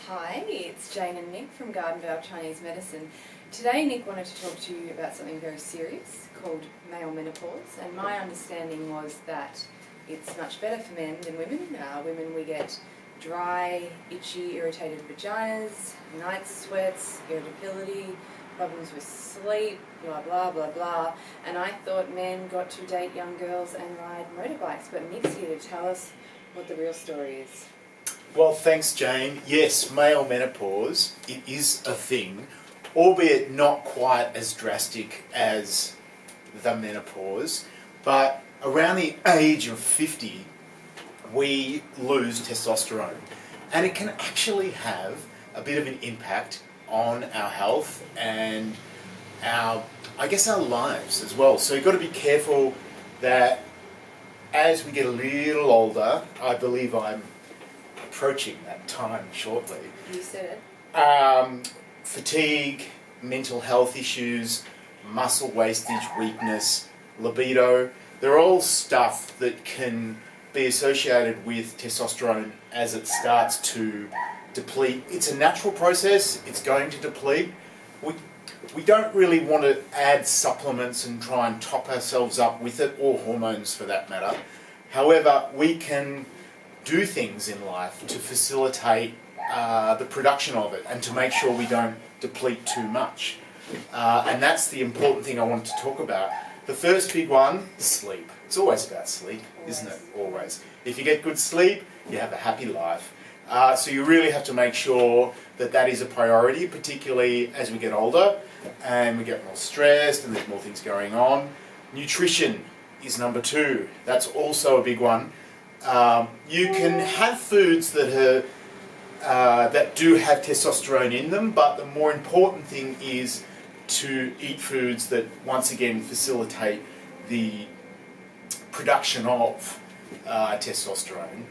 Hi, it's Jane and Nick from Garden Vale Chinese Medicine. Today Nick wanted to talk to you about something very serious called male menopause, and my understanding was that it's much better for men than women. Women, we get dry, itchy, irritated vaginas, night sweats, irritability, problems with sleep, blah blah blah blah, and I thought men got to date young girls and ride motorbikes, but Nick's here to tell us what the real story is. Well, thanks, Jane. Yes, male menopause, it is a thing, albeit not quite as drastic as the menopause, but around the age of 50, we lose testosterone. And it can actually have a bit of an impact on our health and our lives as well. So you've got to be careful that as we get a little older, I believe I'm approaching that time shortly. You said it. Fatigue, mental health issues, muscle wastage, weakness, libido, they're all stuff that can be associated with testosterone as it starts to deplete. It's a natural process, it's going to deplete. We don't really want to add supplements and try and top ourselves up with it, or hormones for that matter. However, we can do things in life to facilitate the production of it and to make sure we don't deplete too much. And that's the important thing I want to talk about. The first big one, sleep. It's always about sleep, isn't it? Always. If you get good sleep, you have a happy life. So you really have to make sure that that is a priority, particularly as we get older and we get more stressed and there's more things going on. Nutrition is number 2. That's also a big one. You can have foods that do have testosterone in them, but the more important thing is to eat foods that once again facilitate the production of testosterone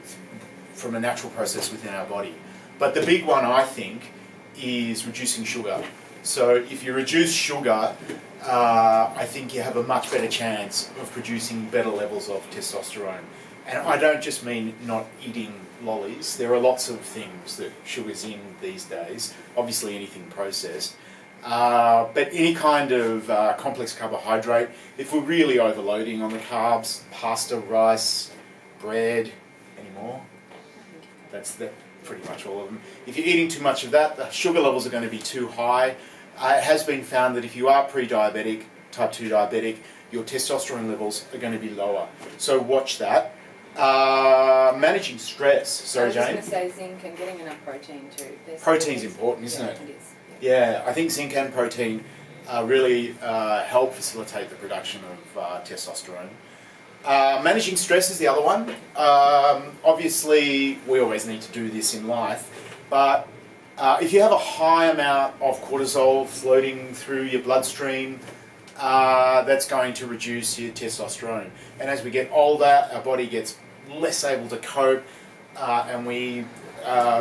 from a natural process within our body. But the big one, I think, is reducing sugar. So if you reduce sugar, I think you have a much better chance of producing better levels of testosterone. And I don't just mean not eating lollies. There are lots of things that sugar's in these days, obviously anything processed. But any kind of complex carbohydrate, if we're really overloading on the carbs, pasta, rice, bread, any more? That's pretty much all of them. If you're eating too much of that, the sugar levels are going to be too high. It has been found that if you are pre-diabetic, type 2 diabetic, your testosterone levels are going to be lower. So watch that. Managing stress. Sorry, Jane? I was going to say zinc and getting enough protein too. Protein's important, isn't it? It is. Yeah, I think zinc and protein really help facilitate the production of testosterone. Managing stress is the other one. Obviously, we always need to do this in life, but if you have a high amount of cortisol floating through your bloodstream, that's going to reduce your testosterone. And as we get older, our body gets less able to cope, and we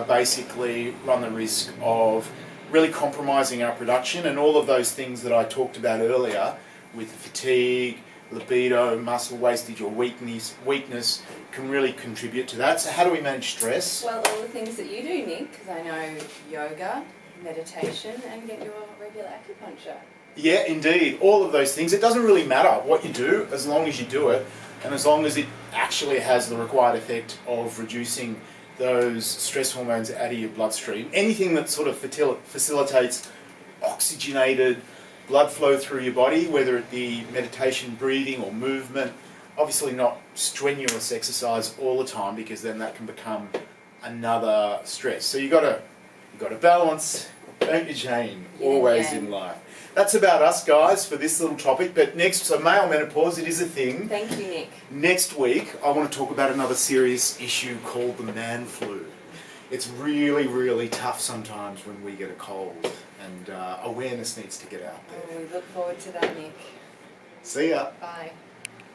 basically run the risk of really compromising our production, and all of those things that I talked about earlier with fatigue, libido, muscle wastage or weakness can really contribute to that. So how do we manage stress? Well, all the things that you do, Nick, because I know yoga, meditation, and get your regular acupuncture. Yeah, indeed. All of those things. It doesn't really matter what you do as long as you do it, and as long as it actually has the required effect of reducing those stress hormones out of your bloodstream. Anything that sort of facilitates oxygenated blood flow through your body, whether it be meditation, breathing or movement. Obviously not strenuous exercise all the time, because then that can become another stress. So you got to balance, don't you, Jane? Always in life. That's about us, guys, for this little topic. But next, so male menopause, it is a thing. Thank you, Nick. Next week, I want to talk about another serious issue called the man flu. It's really, really tough sometimes when we get a cold, and awareness needs to get out there. Oh, we look forward to that, Nick. See ya. Bye.